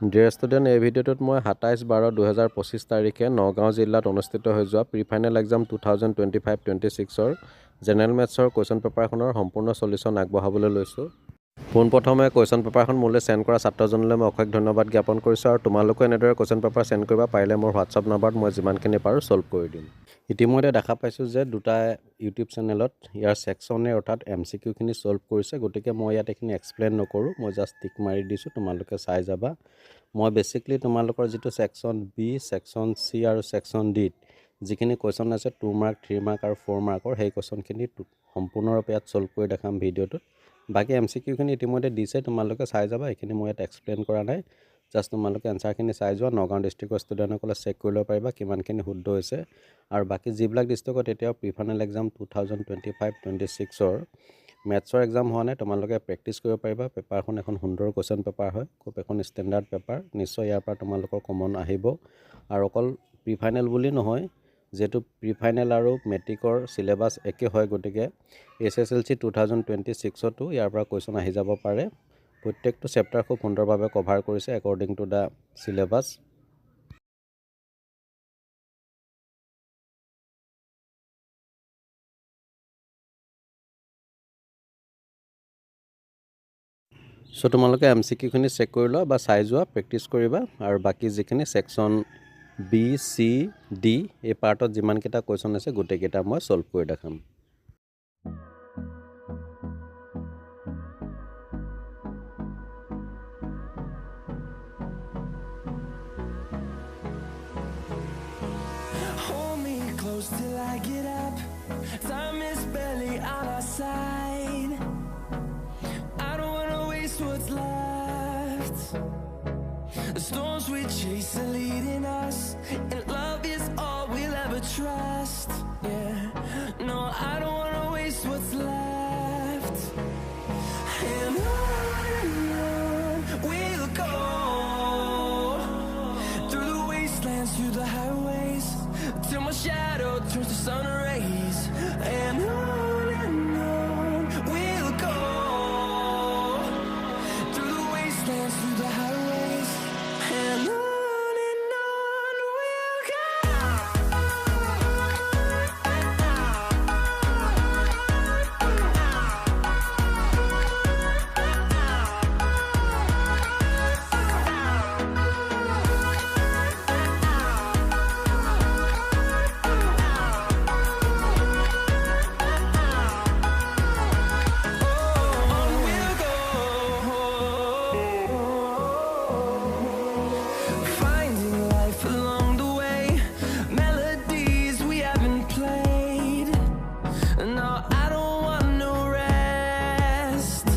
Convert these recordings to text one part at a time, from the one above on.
Dear student, এই ভিডিঅ'টোত মই 27/12/2025 তাৰিখে নগাঁও জিলাত অনুষ্ঠিত হৈ যোৱা প্ৰি ফাইনেল এক্সাম 2025-26ৰ জেনেৰেল মেথছৰ কুৱেশ্যন পেপাৰখনৰ সম্পূৰ্ণ সলিউশ্যন আগবঢ়াবলৈ লৈছোঁ। পোনপ্ৰথমে কুৱেশ্যন পেপাৰখন মোলৈ চেণ্ড কৰা ছাত্ৰজনলৈ মই অশেষ ধন্যবাদ জ্ঞাপন কৰিছোঁ আৰু তোমালোকে এনেদৰে কুৱেশ্যন পেপাৰ চেণ্ড কৰিবা পাৰিলে মোৰ হোৱাটছআপ নাম্বাৰত মই যিমানখিনি পাৰোঁ ছল্ভ কৰি দিম। ইতিমধ্যে দেখা পাইছোঁ যে দুটা ইউটিউব চেনেলত ইয়াৰ ছেকশ্যনে অৰ্থাৎ MCQখিনি ছল্ভ কৰিছে, গতিকে মই ইয়াত এইখিনি এক্সপ্লেইন নকৰোঁ, মই জাষ্ট টিক মাৰি দিছোঁ, তোমালোকে চাই যাবা। মই বেছিকলি তোমালোকৰ যিটো ছেকশ্যন B, ছেকশ্যন C আৰু ছেকশ্যন Dত যিখিনি কুৱেশ্যন আছে 2 মাৰ্ক, 3 মাৰ্ক আৰু 4 মাৰ্কৰ সেই কুৱেশ্যনখিনি সম্পূৰ্ণৰূপে ইয়াত ছল্ভ কৰি দেখাম ভিডিঅ'টোত। বাকী MCQখিনি ইতিমধ্যে দিছে, তোমালোকে চাই যাবা, এইখিনি মই ইয়াত এক্সপ্লেইন কৰা নাই, জাষ্ট তোমালোকে এনচাৰখিনি চাই যোৱা। নগাঁও ডিষ্ট্ৰিক্টৰ ষ্টুডেণ্টসকলে চেক কৰি ল'ব পাৰিবা কিমানখিনি শুদ্ধ হৈছে। আৰু বাকী যিবিলাক ডিষ্ট্ৰিক্টত এতিয়াও প্ৰি ফাইনেল এক্সাম 2025-26ৰ মেথছৰ এক্সাম হোৱা নাই, তোমালোকে প্ৰেক্টিছ কৰিব পাৰিবা। পেপাৰখন এখন সুন্দৰ কুৱেশ্যন পেপাৰ হয়, খুব এখন ষ্টেণ্ডাৰ্ড পেপাৰ, নিশ্চয় ইয়াৰ পৰা তোমালোকৰ কমন আহিব। আৰু অকল প্ৰি ফাইনেল বুলি নহয়, যিহেতু প্ৰি ফাইনেল আৰু মেট্ৰিকৰ চিলেবাছ একে হয়, গতিকে SSLC 2026তো ইয়াৰ পৰা কুৱেশ্যন আহি যাব পাৰে। প্ৰত্যেকটো চেপ্টাৰ খুব সুন্দৰভাৱে কভাৰ কৰিছে একৰ্ডিং টু দ্য চিলেবাছ। চ' তোমালোকে MCQখিনি চেক কৰি লোৱা বা চাই যোৱা, প্ৰেক্টিছ কৰিবা। আৰু বাকী যিখিনি ছেকশ্যন B, C, D এই পাৰ্টত যিমানকেইটা কুৱেশ্যন আছে গোটেইকেইটা মই ছল্ভ কৰি দেখাম। Hold me close till I get up. Time is barely on our side. I don't wanna waste what's left. The storms we chase are leading us, and love is all we'll ever trust. Yeah, no, I don't wanna waste what's left. And on we'll go, through the wastelands, through the highways, till my shadow turns to sun rays. And on we'll go, through the wastelands, through the highways. And on we'll go. Finding life along the way, melodies we haven't played. No, I don't want no rest.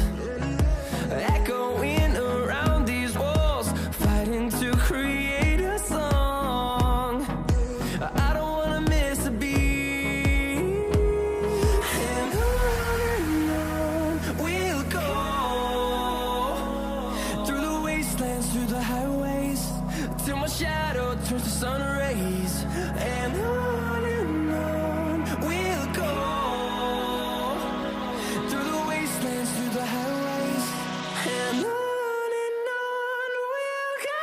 Echoing around these walls, fighting to create a song. I don't wanna miss a beat. And on we'll go, through the wastelands, through the highways, till my shadow turns to sun rays. And on we'll go, through the wastelands, through the highways. And on we'll go.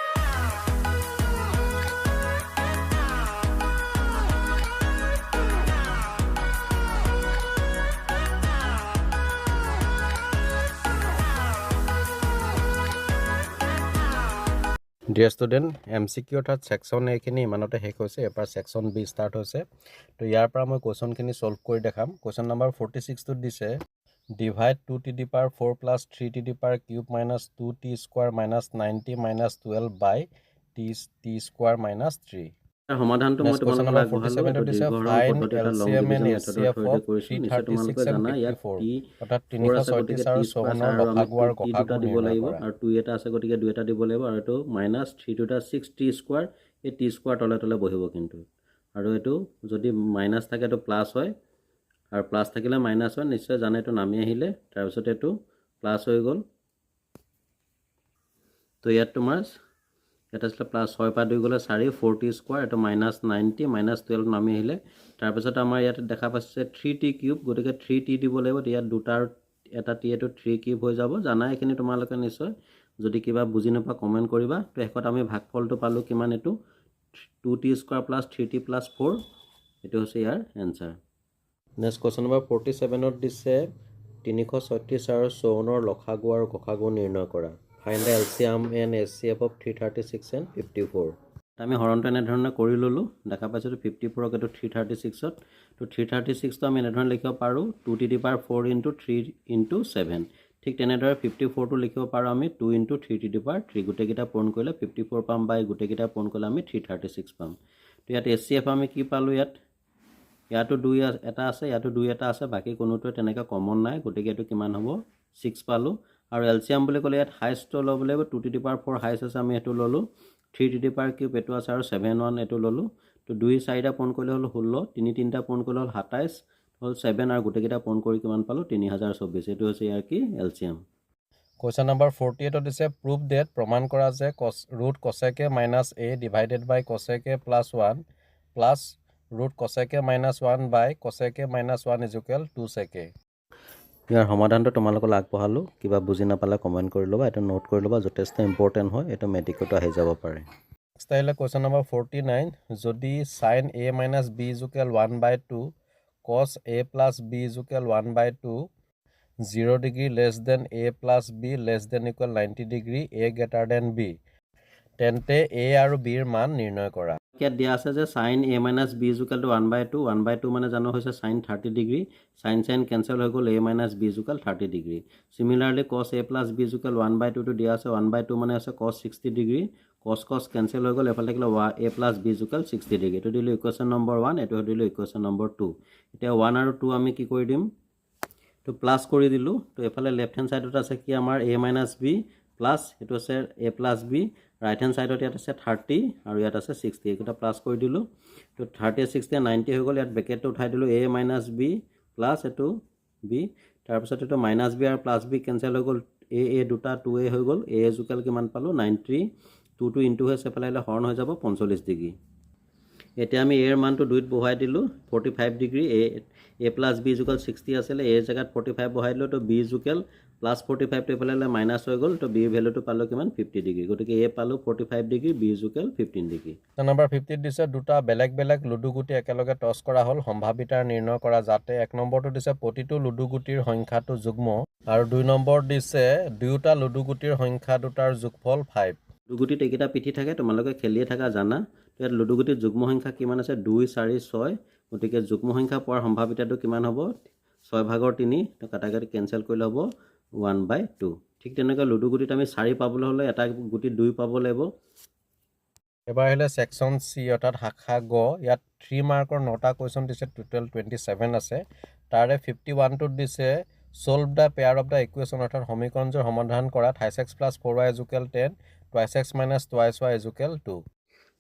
Dear student, MCQ অৰ্থাৎ section এইখিনি ইমানতে শেষ হৈছে। এবাৰ section B start হৈছে। তো ইয়াৰ পৰা মই কুৱেশ্যনখিনি ছল্ভ কৰি দেখাম। কুৱেশ্যন নম্বৰ 46টোত দিছে, ডিভাইড 2^4 + 3^³ - 2t² - 90 - 12 বাই t² - 3। সমাধানটো মই তোমালোকক আগবঢ়ালো। এইটো দীৰ্ঘহৰণ পদ্ধতি এটা লং ডিভিজন মেথডৰ থ্ৰুতে কৰিছো। নিশ্চয় তোমালোকে জানা ইয়াত T4 আছে, গতিকে T² আৰু আমি T দুটা দিব লাগিব, আৰু 2 এটা আছে, গতিকে 2 এটা দিব লাগিব, আৰু এইটো -3 2 6t², এই t² তলে তলে বহিব কিন্তু। আৰু এইটো যদি মাইনাছ থাকে এইটো প্লাছ হয়, আৰু প্লাছ থাকিলে মাইনাছ হয়, নিশ্চয় জানে এইটো নামি আহিলে, তাৰপিছত এইটো প্লাছ হৈ গ'ল। তো ইয়াত তোমাৰ এটা আছিলে প্লাছ 6 পৰা 2 গ'লে 4, 4t², এইটো -90 - 12 নামি আহিলে। তাৰপিছত আমাৰ ইয়াত দেখা পাইছে 3t³, গতিকে 3t দিব লাগিব। ইয়াত দুটা আৰু এটা t, এইটো 3³ হৈ যাব। জানা এইখিনি তোমালোকে নিশ্চয় যদি কিবা বুজি নোপোৱা কমেণ্ট কৰিবা তো শেষত আমি ভাগফলটো পালোঁ কিমান এইটো 2t square plus 3t plus 4 এইটো হৈছে ইয়াৰ এনচাৰ নেক্সট কুৱেশ্যন নম্বৰ 47ত দিছে 336 আৰু 54ৰ লসাগু আৰু গসাগু নিৰ্ণয় কৰা find the LCM and HCF of 336 and 54 আমি হৰণটো এনেধৰণে কৰি ল'লোঁ দেখা পাইছোঁ 54ক এইটো 336ত তো 336টো আমি এনেধৰণে লিখিব পাৰোঁ 2 to the power 4 into 3 into 7 ঠিক তেনেদৰে 54টো লিখিব পাৰোঁ আমি 2 into 3 to the power 3 গোটেইকেইটা পূৰণ কৰিলে 54 পাম বা গোটেইকেইটা পূৰণ কৰিলে আমি 336 পাম তো ইয়াত এছচিএফ আমি কি পালোঁ ইয়াতো 2 এটা আছে ইয়াতো 2 এটা আছে বাকী কোনোটোৱে তেনেকৈ কমন নাই গতিকে এইটো কিমান হ'ব 6 পালোঁ আৰু এলচিয়াম বুলি ক'লে ইয়াত হাইষ্টটো ল'ব লাগিব 2 to the power 4 হাইষ্ট আছে আমি এইটো ল'লোঁ 3 to the power কিউব এইটো আছে আৰু 7 1 এইটো ল'লোঁ তো 2 4টা পূৰণ কৰিলে হ'ল 16 3 3টা পূৰণ কৰিলে হ'ল 27 হ'ল 7 আৰু গোটেইকেইটা পূৰণ কৰি কিমান পালোঁ 3024 এইটো হৈছে ইয়াৰ কি এলচিয়াম কুৱেশ্যন নম্বৰ 48 দিছে প্ৰুভ ডেট প্ৰমাণ কৰা যে ৰুট কচেকে মাইনাছ এ ডিভাইডেড বাই কচেকে প্লাছ 1 প্লাছ ৰুট কচেকে মাইনাছ 1 বাই কচেকে মাইনাছ 1 ইজুকেল 2 চেকে ইয়াৰ সমাধানটো তোমালোকক আগবঢ়ালোঁ কিবা বুজি নাপালে কমেণ্ট কৰি ল'বা এইটো নোট কৰি ল'বা যথেষ্ট ইম্পৰ্টেণ্ট হয় এইটো মেট্ৰিকতো আহি যাব পাৰে নেক্সট আহিলে কুৱেশ্যন নম্বৰ 49 যদি sin A minus B equal 1/2 cos A plus B equal 1/2 0 degree less than A plus B less than equal 90 degree A greater than B তেন্তে এ আৰু বিৰ মান নিৰ্ণয় কৰা ইয়াত দিয়া আছে যে sign A minus B equal two 1/2 মানে জানো হৈছে চাইন 30 ডিগ্ৰী চাইন কেঞ্চেল হৈ গ'ল A minus B equal 30 degree similarly cos A plus B equal 1/2 টো দিয়া আছে 1/2 মানে আছে কছ 60 ডিগ্ৰী কছ কেঞ্চেল হৈ গ'ল এফালে থাকিলে এ প্লাছ বি ইজুকেল 60 ডিগ্ৰী এইটো দিলোঁ ইকুৱেশ্যন নম্বৰ 1 এইটো দিলোঁ ইকুৱেশ্যন নম্বৰ 2 এতিয়া 1 আৰু 2 আমি কি কৰি দিম তো প্লাছ কৰি দিলোঁ তো এফালে লেফ্ট হেণ্ড ছাইডত আছে কি আমাৰ এ মাইনাছ বি প্লাছ এইটো আছে এ প্লাছ বি ৰাইট হেণ্ড ছাইডত ইয়াত আছে 30 আৰু ইয়াত আছে 60 এইকেইটা প্লাছ কৰি দিলোঁ তো 30 60 90 হৈ গ'ল ইয়াত ব্ৰেকেটটো উঠাই দিলোঁ এ মাইনাছ বি প্লাছ এইটো বি তাৰপিছত এইটো মাইনাছ বি আৰু প্লাছ বি কেঞ্চেল হৈ গ'ল এ দুটা 2a হৈ গ'ল এ জুকেল কিমান পালোঁ 90 2 to ইনটু হৈছে পেলাই হৰণ হৈ যাব 45 ডিগ্ৰী এতিয়া আমি এৰ মানটো 2ত বহাই দিলোঁ 45 ডিগ্ৰী এ প্লাছ বি জুকেল 60 আছিলে এ জেগাত 45 বহাই দিলোঁ তো বি জুকেল প্লাছ 45 টো পেলাই মাইনাছ হৈ গ'ল তো বি ভেলুটো পালোঁ কিমান 50 ডিগ্ৰী গতিকে এ পালোঁ 45 ডিগ্ৰী বি জুকেল 15 ডিগ্ৰী নম্বৰ 50 দিছে দুটা বেলেগ বেলেগ লুডু গুটি একেলগে টছ কৰা হ'ল সম্ভাৱিতাৰ নিৰ্ণয় কৰা যাতে 1 নম্বৰটো দিছে প্ৰতিটো লুডু গুটিৰ সংখ্যাটো যুগ্ম আৰু 2 নম্বৰ দিছে দুয়োটা লুডু গুটিৰ সংখ্যা দুটাৰ যোগফল 5 লুডুগুটিত এইকেইটা পিঠি থাকে তোমালোকে খেলিয়ে থাকা জানা ইয়াত লুডুগুটিৰ যুগ্ম সংখ্যা কিমান আছে 2 4 6 গতিকে যুগ্ম সংখ্যা পোৱাৰ সম্ভাৱিতাটো কিমান হ'ব 6/3 তো কাটাকাটি কেঞ্চেল কৰিলে হ'ব 1/2 ঠিক তেনেকৈ লুডুগুটিত আমি 4 পাবলৈ হ'লে এটা গুটি 2 পাব লাগিব এবাৰ আহিলে ছেকশ্যন চি অৰ্থাৎ শাখা গ ইয়াত 3 মাৰ্কৰ 9টা কুৱেশ্যন দিছে টোটেল 27 আছে তাৰে 51টোত দিছে solve the pair of the equation অৰ্থাৎ সমীকৰণটোৰ সমাধান কৰা 2x + 4y = 10 2x - 2y = 2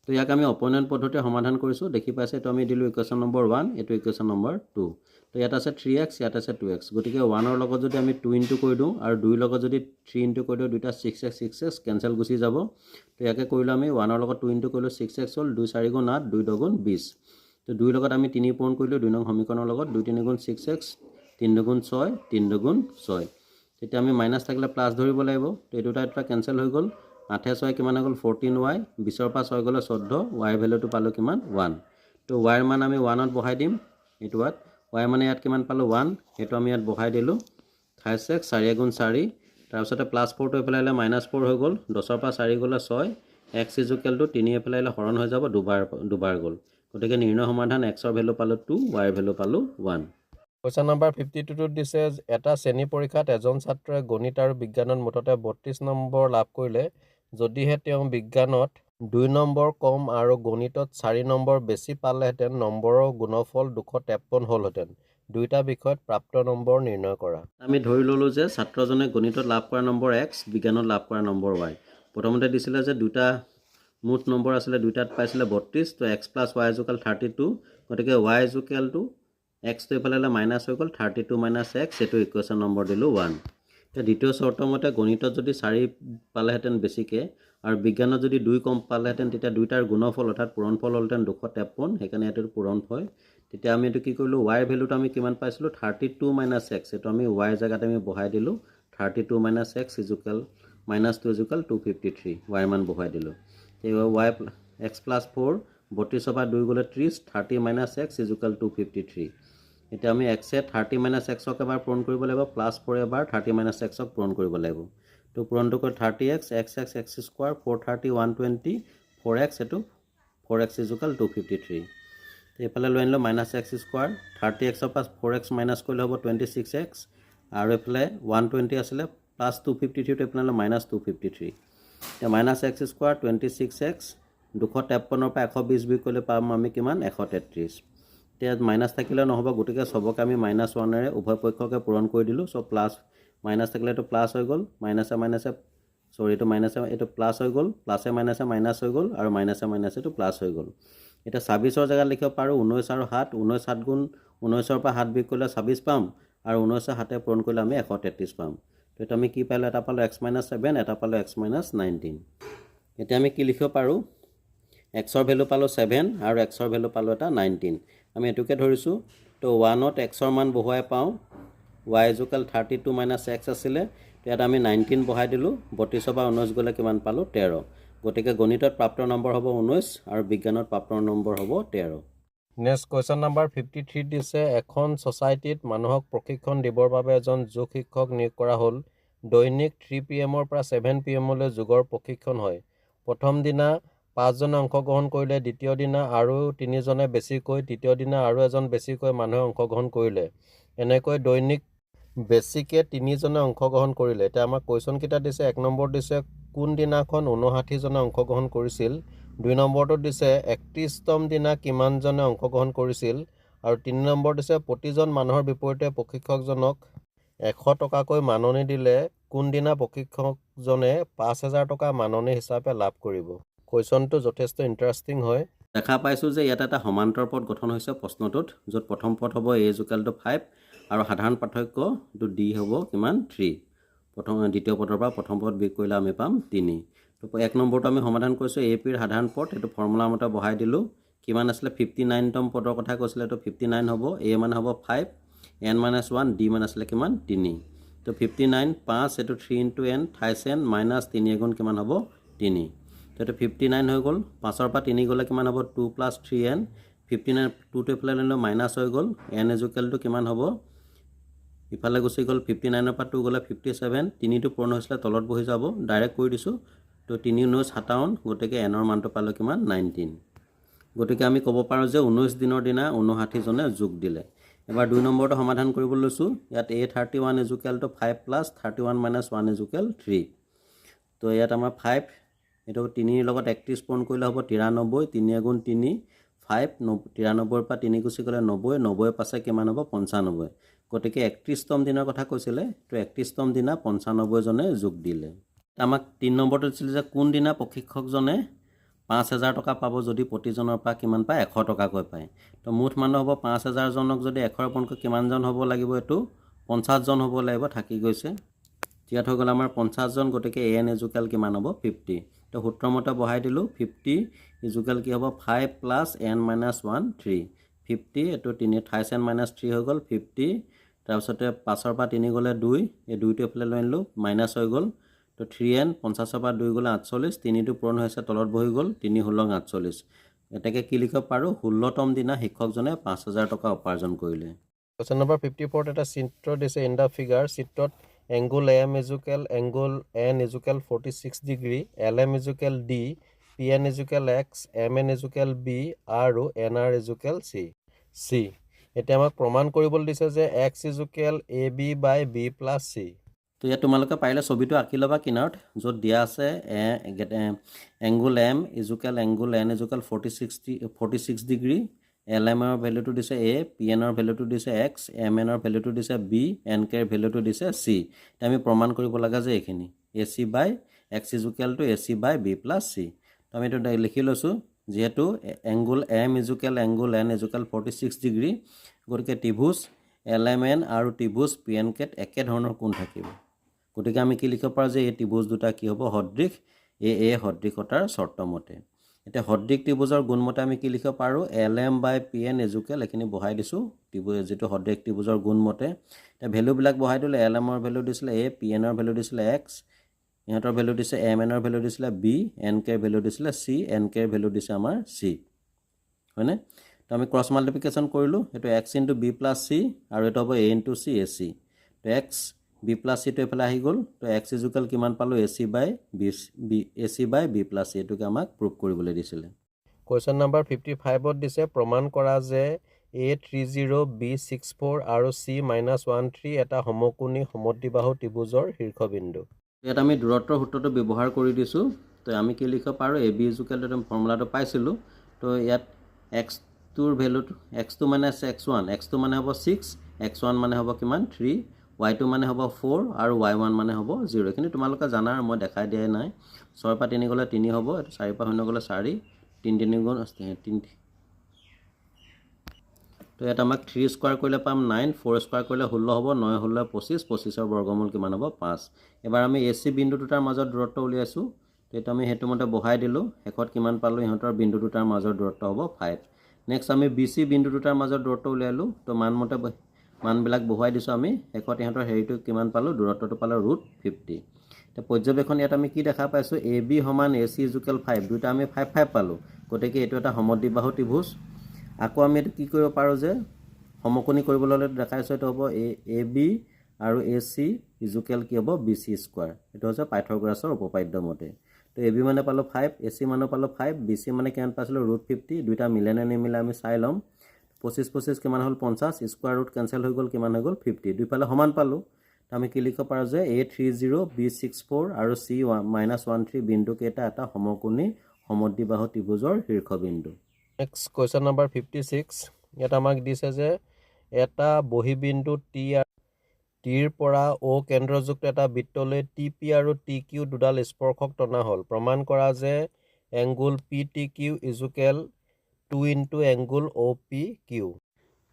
তো ইয়াক আমি অপোনেণ্ট পদ্ধতিৰে সমাধান কৰিছোঁ দেখি পাইছে তো আমি দিলোঁ ইকুৱেশ্যন নম্বৰ 1 এইটো ইকুৱেশ্যন নম্বৰ 2 তো ইয়াত আছে 3x ইয়াত আছে 2x গতিকে 1ৰ লগত যদি আমি 2 ইনটু কৰি দিওঁ আৰু 2ৰ লগত যদি 3 ইনটু কৰি দিওঁ দুটা 6x কেঞ্চেল গুচি যাব তো ইয়াকে কৰিলোঁ আমি 1ৰ লগত 2 ইনটু কৰিলোঁ 6x হ'ল 2 4 গুণ 8 2 2 গুণ 20 তো 2ৰ লগত আমি 3 পূৰণ কৰিলোঁ 2 নং সমীকৰণৰ লগত 2 3 গুণ 6x 3 2 গুণ 6 3 2 গুণ 6 তেতিয়া আমি মাইনাছ থাকিলে প্লাছ ধৰিব লাগিব তো এই দুটা কেঞ্চেল হৈ গ'ল 8 6 কিমান হৈ গ'ল 14y 20ৰ পৰা 6 গ'লে 14 y ভেলুটো পালোঁ কিমান 1 তো y ৰ মান আমি 1ত বহাই দিম এইটো y মানে ইয়াত কিমান পালোঁ 1 সেইটো আমি ইয়াত বহাই দিলোঁ 26 4 গুণ 4 তাৰপিছতে প্লাছ 4টো এফালে আহিলে -4 হৈ গ'ল 10ৰ পৰা 4 গ'লে 6 x = 3 এফালে আহিলে হৰণ হৈ যাব দুবাৰ গ'ল গতিকে নিৰ্ণয় সমাধান x ৰ ভেলু পালোঁ 2 y ৰ ভেলু পালোঁ 1 কুৱেশ্যন নম্বৰ 52ত দিছে এটা শ্ৰেণী পৰীক্ষাত এজন ছাত্ৰই গণিত আৰু বিজ্ঞানত মুঠতে 32 নম্বৰ লাভ কৰিলে যদিহে তেওঁ বিজ্ঞানত 2 নম্বৰ কম আৰু গণিতত 4 নম্বৰ বেছি পালেহেঁতেন নম্বৰৰ গুণফল 253 হ'লহেঁতেন দুইটা বিষয়ত প্ৰাপ্ত নম্বৰ নিৰ্ণয় কৰা আমি ধৰি ল'লোঁ যে ছাত্ৰজনে গণিতত লাভ কৰা নম্বৰ x বিজ্ঞানত লাভ কৰা নম্বৰ y প্ৰথমতে দিছিলে যে দুটা মুঠ নম্বৰ আছিলে দুইটাত পাইছিলে 32 তো x + y = 32 গতিকে y = x তো এফালে মাইনাছ হৈ গ'ল 32 - x এইটো ইকুৱেশ্যন নম্বৰ দিলোঁ 1 এতিয়া দ্বিতীয় চৰ্ত মতে গণিতত যদি 4 পালেহেঁতেন বেছিকৈ আৰু বিজ্ঞানত যদি 2 কম পালেহেঁতেন তেতিয়া দুইটাৰ গুণফল অৰ্থাৎ পূৰণফল হ'লহেঁতেন 253 সেইকাৰণে এইটো পূৰণ হয় তেতিয়া আমি এইটো কি কৰিলোঁ y ভেলুটো আমি কিমান পাইছিলোঁ 32 - x এইটো আমি y জেগাত আমি বহাই দিলোঁ 32 - x = -2 ইকুৱেল 253 y মান বহুৱাই দিলোঁ এই y x + 4 32 পৰা 2 গ'লে 30 30 - x ইকুৱেল 253 এতিয়া আমি x এ 30 - x ক এবাৰ পূৰণ কৰিব লাগিব +4 এবাৰ 30 - x ক পূৰণ কৰিব লাগিব তো পূৰণটো কৰি 30x x স্কোৱাৰ 430 120 4x এটো 4x ইকুৱেল 253 এইফালে লৈ আনিলোঁ -x স্কোৱাৰ 30x পৰা 4x মাইনাছ কৰিলে হ'ব 26x আৰু এইফালে 120 আছিলে +253 টো এইফালে -253 এতিয়া -x স্কোৱাৰ 26x 253 পৰা 120 বিয়োগ কৰিলে পাম আমি কিমান 133 এতিয়া মাইনাছ থাকিলে নহ'ব গতিকে সবকে আমি -1 এৰে উভয় পক্ষকে পূৰণ কৰি দিলোঁ সো প্লাছ মাইনাছ থাকিলে এইটো প্লাছ হৈ গ'ল মাইনাছে মাইনাছে সৰি এইটো মাইনাছে এইটো প্লাছ হৈ গ'ল প্লাছে মাইনাছে মাইনাছ হৈ গ'ল আৰু মাইনাছে মাইনাছে এইটো প্লাছ হৈ গ'ল এটা 26 জেগাত লিখিব পাৰো 19 আৰু 7 19 7 গুণ 19 পৰা 7 বিয়োগ কৰিলে 26 পাম আৰু 19 7 এ পূৰণ কৰিলে আমি 133 পাম তো এটা আমি কি পালো এটা পালো x - 7 এটা পালো x - 19 এটা আমি কি লিখিব পাৰো x ৰ ভ্যালু পালো 7 আৰু x ৰ ভ্যালু পালো এটা 19 আমি এটুকে ধৰিছো তো 1 ত x ৰ মান বহুৱাই পাও y = 32 - x আছিলে ইয়াত আমি 19 বহাই দিলো 32 পৰা 19 গলে কিমান পালো 13 গতিকে গণিতত প্ৰাপ্ত নম্বৰ হ'ব 19 আৰু বিজ্ঞানত প্ৰাপ্ত নম্বৰ হ'ব 13 নেক্সট কোৱেশ্চন নাম্বাৰ 53 দিছে এখন সোসাইটিত মানুহক প্ৰশিক্ষণ দিবৰ বাবে এজন যোগ শিক্ষক নিয়োগ কৰা হ'ল দৈনিক 3 PM পৰা 7 PM লৈ যোগৰ প্ৰশিক্ষণ হয় প্ৰথম দিনা 5 জনে অংশগ্ৰহণ কৰিলে দ্বিতীয় দিনা আৰু 3 জনে বেছিকৈ তৃতীয় দিনা আৰু এজন বেছিকৈ মানুহে অংশগ্ৰহণ কৰিলে এনেকৈ দৈনিক বেছিকে 3 জনে অংশগ্ৰহণ কৰিলে এটা আমাৰ কোৱেশ্চন কিটা দিছে 1 নম্বৰ দিছে কোন দিনাখন 59 জনে অংশগ্ৰহণ কৰিছিল 2 নম্বৰটো দিছে 31তম দিনা কিমান জনে অংশগ্ৰহণ কৰিছিল আৰু 3 নম্বৰ দিছে প্ৰতিজন মানুহৰ বিপৰীতে প্ৰশিক্ষকজনক 100 টকাকৈ মাননি দিলে কোন দিনা প্ৰশিক্ষকজনে 5000 টকা মাননি হিচাপে লাভ কৰিব কোৱেশ্চনটো যথেষ্ট ইন্টাৰেষ্টিং হয় দেখা পাইছো যে ইয়াত এটা সমান্তৰ পদ গঠন হৈছে প্ৰশ্নটোত য'ত প্ৰথম পদ হ'ব a = 5 আৰু সাধাৰণ পাৰ্থক্যটো d হ'ব কিমান 3 প্ৰথম দ্বিতীয় পদৰ পৰা প্ৰথম পদ বিয়োগ কৰিলে আমি পাম 3 তো 1 নম্বৰটো আমি সমাধান কৰিছো a p ৰ সাধাৰণ পদ এটো ফৰ্মুলা মতে বহাই দিলো কিমান আছিলে 59তম পদৰ কথা কৈছিলে তো 59 হ'ব a মান হ'ব 5 n - 1 d মান আছিলে কিমান 3 তো 59 5 এটো 3 * n থাইছেন - 3 গুণ কিমান হ'ব 3 তো এটো 59 হৈ গ'ল 5 ৰ পৰা 3 গলে কিমান হ'ব 2 + 3n 59 2 টো ইফালে ললো মাইনাস হৈ গ'ল n = কিমান হ'ব ইফালে গুচি গ'ল 59 ৰ পৰা 2 গলে 57 3 টো পূৰণ হৈছিলে তলত বহি যাব ডাইৰেক্ট কৰি দিছো তো 3 * 9 = 57 গতিকে n ৰ মানটো পালো কিমান 19 গতিকে আমি ক'ব পাৰো যে 19 দিনৰ দিনা 59 জনে যোগ দিলে এবাৰ 2 নম্বৰটো সমাধান কৰিব লৈছো ইয়াত a31 = 5 + 31 - 1 = 3 তো ইয়াত আমাৰ 5 এটো 3 ৰ লগত 31 পূৰণ কৰিলে হ'ব 93 3 গুণ 3 5 93 পৰা 3 গুচি গলে 90 90 পাছে কিমান হ'ব 95 গতিকে 31তম দিনৰ কথা কৈছিলে তো 31তম দিনা 95 জনে যোগ দিলে আমাক 3 নম্বৰটো দিছিল যে কোন দিনা প্ৰশিক্ষকজনে 5000 টকা পাব যদি প্ৰতিজনৰ পৰা কিমান পায় 100 টকাকৈ পায় তো মুঠ মানুহ হ'ব 5000 জনক যদি 100 পূৰণকৈ কিমান জন হ'ব লাগিব এটো 50 জন হ'ব লাগিব থাকি গৈছে ইয়াত হৈ গ'ল আমাৰ 50 জন গতিকে an = কিমান হ'ব 50 তো সূত্ৰ মতে বহাই দিলো 50 = কি হ'ব 5 + n - 1 3 50 এটো 3 থাইছেন -3 হৈ গ'ল 50 তাৰপিছতে 5 ৰ পৰা 3 গলে 2 এই 2 টো ইফালে লৈ আনিলো মাইনাস হৈ গ'ল তো 3n 50 ৰ পৰা 2 গলে 48 3 টো পূৰণ হৈছে তলত বহি গ'ল 3 16 48 এটাকে কি লিখিব পাৰো 16তম দিনা শিক্ষকজনে 5000 টকা উপাৰ্জন কৰিলে কোৱেশ্চন নম্বৰ 54 এটা চিত্ৰ দিছে ইন দা ফিগাৰ চিত্ৰত angle am = angle n = 46 degree lm = d pn = x mn = b আৰু nr = c এতিয়া আমাক প্ৰমাণ কৰিবলৈ দিছে যে x = ab / b + c তো ইয়াত তোমালোকে পাৰিলে ছবিটো আঁকি লবা কিনাৰত য'ত দিয়া আছে angle m = angle n = 46 degree lm ৰ ভ্যালুটো দিছে a pn ৰ ভ্যালুটো দিছে x mn ৰ ভ্যালুটো দিছে b nk ৰ ভ্যালুটো দিছে c এটা আমি প্ৰমাণ কৰিব লাগা যে এখিনি ac / x = ac / b + c তো আমি এটা লিখি লৈছো যেহেতু angle m = angle n = 46 degree গতিকে ত্ৰিভুজ lmn আৰু ত্ৰিভুজ pnk একে ধৰণৰ কোণ থাকিব গতিকে আমি কি লিখিব পাৰো যে এই ত্ৰিভুজ দুটা কি হ'ব সদৃশ এই সদৃশতাৰ শৰ্ত মতে এটা সদৃশ ত্ৰিভুজৰ গুণ মতে আমি কি লিখিব পাৰো lm / pn = এখিনি বহাই দিছো ত্ৰিভুজ যেটো সদৃশ ত্ৰিভুজৰ গুণ মতে এটা ভ্যালু বিলাক বহাই দিলে lm ৰ ভ্যালু দিছিলে a pn ৰ ভ্যালু দিছিলে x ইহঁতৰ ভ্যালু দিছে m n ৰ ভ্যালু দিছিলে b n k ৰ ভ্যালু দিছিলে c n k ৰ ভ্যালু দিছে আমাৰ c হয়নে তো আমি ক্ৰস মাল্টিপ্লিকেশন কৰিলো এটো x * b + c আৰু এটো হ'ব a * c ac তো x b + c তো এফালে আহি গল তো x = কিমান পালো ac / b + c এটোকে আমাক প্ৰুভ কৰিবলৈ দিছিলে কোৱেশ্চন নম্বৰ 55 ত দিছে প্ৰমাণ কৰা যে A30 B64 আৰু C-13 এটা সমকোণী সমদ্বিবাহু ত্ৰিভুজৰ শীৰ্ষবিন্দু ইয়াত আমি দূৰত্বৰ সূত্ৰটো ব্যৱহাৰ কৰি দিছো তো আমি কি লিখিব পাৰো ab = ফৰ্মুলাটো পাইছিলো তো ইয়াত x টোৰ ভ্যালু x2 - x1 x2 মানে হ'ব 6 x1 মানে হ'ব কিমান 3 y2 মানে হ'ব 4 আৰু y1 মানে হ'ব 0 কিন্তু তোমালোকে জানা মই দেখাই দিয়া নাই 6 পা 3 গলে 3 হ'ব 4 পা 0 গলে 4 3 3 গুণ 3 তো এটা আমাক 3 স্কয়াৰ কৰিলে পাম 9 4 স্কয়াৰ কৰিলে 16 হ'ব 9 16 25 25 ৰ বৰ্গমূল কিমান হ'ব 5 এবাৰ আমি AC বিন্দু দুটাৰ মাজৰ দূৰত্ব উলিয়াইছো তো এটা আমি হেতু মতে বহাই দিলো শেষত কিমান পালো ইহঁতৰ বিন্দু দুটাৰ মাজৰ দূৰত্ব হ'ব 5 নেক্সট আমি BC বিন্দু দুটাৰ মাজৰ দূৰত্ব উলিয়াইলো তো মানবিলাক বহুৱাই দিছো আমি শেষত ইহঁতৰ হেৰিটো কিমান পালো দূৰত্বটো পালো √50 তো পৰ্যবেক্ষণ ইয়াত আমি কি দেখা পাইছো AB = AC = 5 দুটা আমি 5 5 পালো গতিকে এটো এটা সমদ্বিবাহু ত্ৰিভুজ আকৌ আমি কি কৰিব পাৰো যে সমকোণী কৰিবলৈ হলে দেখাইছো এটো হ'ব AB আৰু AC = কি হ'ব BC²। এটো হৈছে পাইথাগোৰাছৰ উপপাদ্য মতে তো AB মানে পালো 5 AC মানে পালো 5 BC মানে কিমান পাইছিলো √50 দুটা মিলে নে নিমিলে আমি চাই লম 25 25 কিমান হল 50 স্কয়াৰ ৰুট কেনসেল হৈ গল কিমান হৈ গল 50 দুইফালে সমান পালো তো আমি কি লিখিব পাৰো যে A30 B64 আৰু C-13 বিন্দু কেইটা এটা সমকোণী সমদ্বিবাহু ত্ৰিভুজৰ শীৰ্ষবিন্দু নেক্সট কোৱেশ্চন নম্বৰ 56 ইয়াত আমাক দিছে যে এটা বহিবিন্দু টিৰ পৰা O কেন্দ্ৰযুক্ত এটা বৃত্তলৈ TP আৰু TQ দুডাল স্পৰ্শক টনা হ'ল প্ৰমাণ কৰা যে এংগুল PTQ = 2 * এংগুল OPQ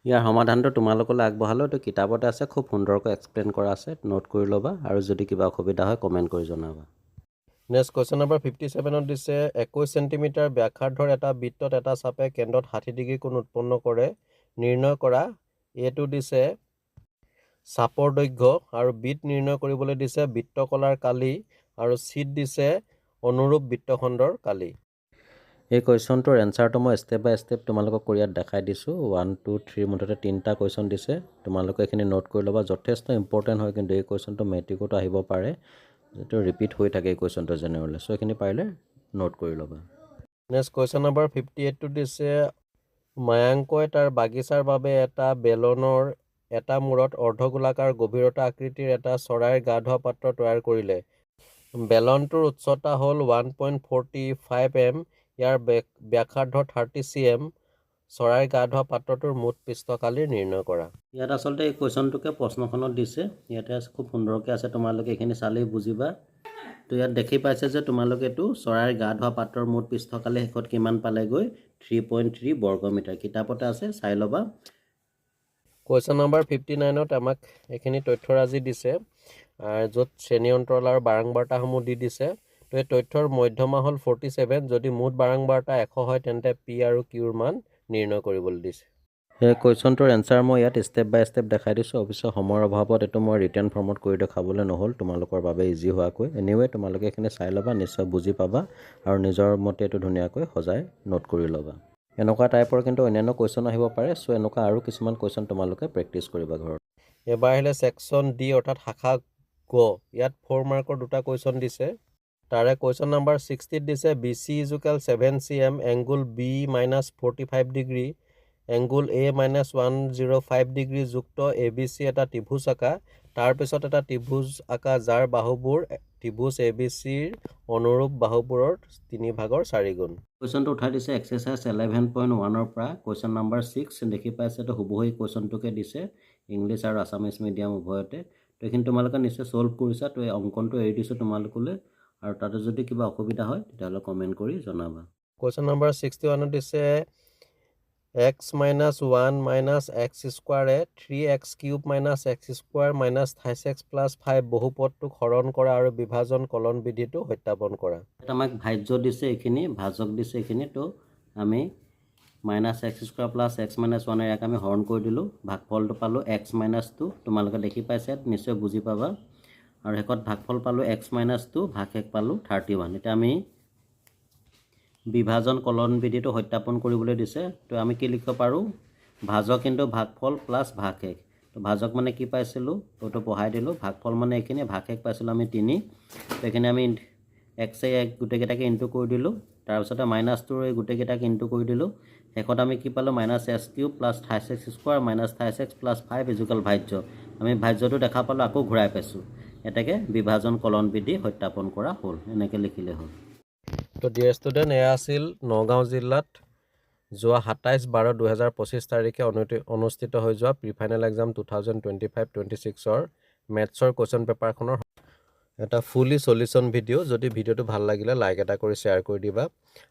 ইয়াৰ সমাধানটো তোমালোকলৈ আগবঢ়ালো তো কিতাপতে আছে খুব সুন্দৰকৈ এক্সপ্লেইন কৰা আছে নোট কৰি লবা আৰু যদি কিবা অসুবিধা হয় কমেন্ট কৰি জনাবা নেক্সট কোৱেশ্চন নম্বৰ 57 ত দিছে 21 সেন্টিমিটাৰ ব্যাসাৰ্ধৰ এটা বৃত্তত এটা চাপে কেন্দ্ৰত 60 ডিগ্ৰী কোণ উৎপন্ন কৰে নিৰ্ণয় কৰা এটো দিছে চাপৰ দৈৰ্ঘ্য আৰু বিট নিৰ্ণয় কৰিবলৈ দিছে বৃত্তকলাৰ কালি আৰু চিট দিছে অনুৰূপ বৃত্তখণ্ডৰ কালি এই কোৱেশ্চনটোৰ এনসাৰটো মই স্টেপ বাই স্টেপ তোমালোকক কৰিয়াত দেখাই দিছো 1 2 3 মুঠতে তিনটা কোৱেশ্চন দিছে তোমালোকে এখিনি নোট কৰি লবা যথেষ্ট ইম্পৰ্টেন্ট হয় কিন্তু এই কোৱেশ্চনটো মেট্ৰিকত আহিব পাৰে যেটো ৰিপিট হৈ থাকে এই কোৱেশ্চনটো জেনেৰেলি সো এখিনি পাৰিলে নোট কৰি লবা নেক্সট কোৱেশ্চন নম্বৰ 58 টো দিছে মায়াংকই তাৰ বাগিচাৰ বাবে এটা বেলনৰ এটা মূৰত অৰ্ধগোলাকাৰ গভীৰতা আকৃতিৰ এটা চৰাইৰ গা ধোৱা পাত্ৰ তৈয়াৰ কৰিলে বেলনটোৰ উচ্চতা হ'ল 1.45 m ইয়াৰ ব্যাসাৰ্ধ 30 cm চৰাইৰ গা ধোৱা পাত্ৰটোৰ মুঠ পৃষ্ঠকালি নিৰ্ণয় কৰা ইয়াত আসলতে এই কোৱেশ্চনটোকে প্ৰশ্নখনত দিছে ইয়াতে খুব সুন্দৰকৈ আছে তোমালোকে এখিনি চালেই বুজিবা তো ইয়াত দেখি পাইছে যে তোমালোকে এটো চৰাইৰ গা ধোৱা পাত্ৰৰ মুঠ পৃষ্ঠকালি শেষত কিমান পালেগৈ 3.3 বৰ্গমিটাৰ কিতাপতে আছে চাই লবা কোৱেশ্চন নম্বৰ 59 ত আমাক এখিনি তথ্যৰাজি দিছে য'ত শ্ৰেণী অন্তৰাল আৰু বাৰংবাৰতাসমূহ দি দিছে তো এই তথ্যৰ মধ্যমা হ'ল 47 যদি মুঠ বাৰংবাৰতা 100 হয় তেন্তে P আৰু Q ৰ মান নিৰ্ণয় কৰিবলৈ দিছে এই কোৱেশ্চনটোৰ এনসাৰ মই ইয়াত স্টেপ বাই স্টেপ দেখাই দিছো অৱশ্য সময়ৰ অভাৱত এটো মই ৰিটেন ফৰ্মত কৰি দেখাবলৈ নহল তোমালোকৰ বাবে ইজি হোৱাকৈ এনিৱে তোমালোকে এখিনি চাই লবা নিশ্চয় বুজি পাবা আৰু নিজৰ মতে এটো ধুনীয়াকৈ সজাই নোট কৰি লবা এনেকুৱা টাইপৰ কিন্তু অন্যান্য কোৱেশ্চন আহিব পাৰে সো এনেকুৱা আৰু কিছুমান কোৱেশ্চন তোমালোকে প্ৰেক্টিছ কৰিবা ঘৰত এবাৰ আহিলে সেকশন ডি অৰ্থাৎ শাখা গ ইয়াত 4 মাৰ্কৰ দুটা কোৱেশ্চন দিছে তাৰে কোৱেশ্চন নম্বৰ 60 দিছে BC = 7 cm angle B - 45 degree angle A - 105 degree যুক্ত ABC এটা ত্ৰিভুজ আকা তাৰ পিছত এটা ত্ৰিভুজ আকা যাৰ বাহুবোৰ ত্ৰিভুজ ABC ৰ অনুৰূপ বাহুবোৰৰ 3/4 গুণ কোৱেশ্চনটো উঠাই দিছে এক্সাৰসাইজ 11.1 ৰ পৰা কোৱেশ্চন নম্বৰ 6 দেখি পাইছে তো হুবহু কোৱেশ্চনটোকে দিছে ইংলিছ আৰু আসামিজ মিডিয়াম উভয়তে তো এখিনি তোমালোকে নিশ্চয় সলভ কৰিছা তো এই অংকনটো এৰি দিছো তোমালোকলৈ আৰু তাতে যদি কিবা অসুবিধা হয় তেতিয়াহলে কমেন্ট কৰি জনাবা কোৱেশ্চন নম্বৰ 61 দিছে x - 1 - x² এ 3x³ - x² - 26x + 5 বহুপদটোক হৰণ কৰা আৰু বিভাজন কলন বিধিটো সত্যাপন কৰা এটা আমাক ভাজ্য দিছে এখিনি ভাজক দিছে এখিনি তো আমি -x² + x - 1 এর আমি হৰণ কৰি দিলো ভাগফলটো পালো x - 2 তোমালোকে দেখি পাইছে নিশ্চয় বুজি পাবা আৰু শেষত ভাগফল পালোঁ x - 2 ভাগ শেষ পালোঁ 31 এতিয়া আমি বিভাজন কলন বিধিটো সত্যাপন কৰিবলৈ দিছে তো আমি কি লিখিব পাৰোঁ ভাজক কিন্তু ভাগফল প্লাছ ভাগ শেষ তো ভাজক মানে কি পাইছিলোঁ তো পঢ়াই দিলোঁ ভাগফল মানে এইখিনি ভাগ শেষ পাইছিলোঁ আমি 3 তো এইখিনি আমি x গোটেইকেইটাকে ইনটু কৰি দিলোঁ তাৰপিছতে -2 এই গোটেইকেইটাকে ইনটু কৰি দিলোঁ শেষত আমি কি পালোঁ -s³ + 28x² - 28x + 5 ইকুৱেল ভাজ্য আমি ভাজ্যটো দেখা পালোঁ আকৌ ঘূৰাই পাইছোঁ এটাকে বিভাজন কলন বিধি সত্যাপন কৰা হ'ল এনেকৈ লিখিলে হ'ল তো ডিয়াৰ ষ্টুডেণ্ট এয়া আছিল নগাঁও জিলাত যোৱা 27/12/2025 তাৰিখে অনুষ্ঠিত হৈ যোৱা প্ৰি ফাইনেল এক্সাম 2025-26ৰ মেথছৰ কুৱেশ্যন পেপাৰখনৰ এটা ফুলি সলিউশ্যন ভিডিঅ' যদি ভিডিঅ'টো ভাল লাগিলে লাইক এটা কৰি শ্বেয়াৰ কৰি দিবা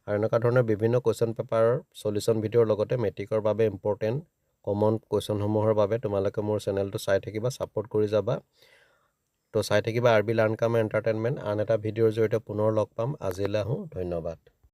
আৰু এনেকুৱা ধৰণৰ বিভিন্ন কুৱেশ্যন পেপাৰৰ সলিউশ্যন ভিডিঅ'ৰ লগতে মেট্ৰিকৰ বাবে ইম্পৰ্টেণ্ট কমন কুৱেশ্যনসমূহৰ বাবে তোমালোকে মোৰ চেনেলটো চাই থাকিবা ছাপোৰ্ট কৰি যাবা তো চাই থাকিবা RB লাৰ্ণ কাম এণ্টাৰটেইনমেণ্ট আন এটা ভিডিঅ'ৰ জৰিয়তে পুনৰ লগ পাম আজিলৈ আহোঁ ধন্যবাদ